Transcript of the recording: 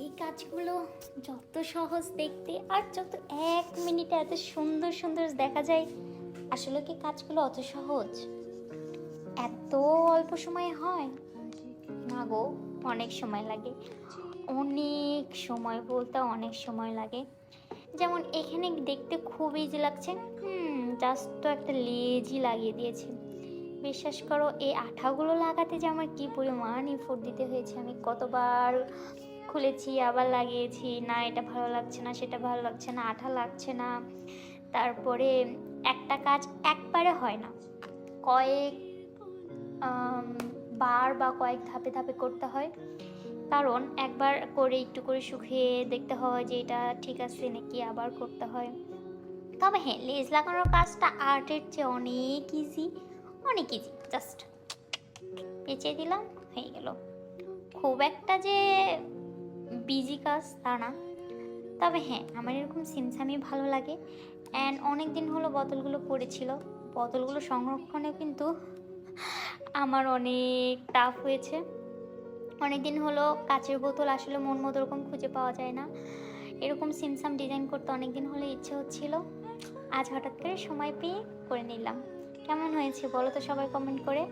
এই কাজগুলো যত সহজ দেখতে আর যত 1 মিনিটে এত সুন্দর সুন্দর দেখা যায়, আসলে কি কাজগুলো অত সহজ? এত অল্প সময়ে হয় না গো, অনেক সময় লাগে। অনেক সময় বলতে অনেক সময় লাগে। যেমন এখানে দেখতে খুব ইজি লাগছে, জাস্ট তো একটা লেজই লাগিয়ে দিয়েছি। বিশ্বাস করো এই আঠাগুলো লাগাতে যে আমার কি পরিমাণ এফোর্ট দিতে হয়েছে, আমি কতবার খুলেছি আবার লাগিয়েছি, না এটা ভালো লাগছে না, সেটা ভালো লাগছে না, আঠা লাগছে না। তারপরে একটা কাজ একবারে হয় না, কয়েক বার বা কয়েক ধাপে ধাপে করতে হয়। কারণ একবার করে একটু করে শুকিয়ে দেখতে হয় যে এটা ঠিক আছে নাকি, আবার করতে হয়। তবে হ্যাঁ, লেজ লাগানোর কাজটা আর্টের চেয়ে অনেক ইজি, অনেক ইজি। জাস্ট পেঁচিয়ে দিলাম, হয়ে গেল। খুব একটা যে বিজি কাজ তা না। তবে হ্যাঁ, আমার এরকম সিমসামি ভালো লাগে। অ্যান্ড অনেক দিন হলো বোতলগুলো পড়েছিল, বোতলগুলো সংরক্ষণেও কিন্তু আমার অনেক টাফ হয়েছে। অনেক দিন হলো কাচের বোতল আসলে মন মতো ওরকম খুঁজে পাওয়া যায় না। এরকম সিমসাম ডিজাইন করতে অনেক দিন হলে ইচ্ছে হচ্ছিল, আজ হঠাৎ করে সময় পেয়ে করে নিলাম। কেমন হয়েছে বলো তো সবাই কমেন্ট করে।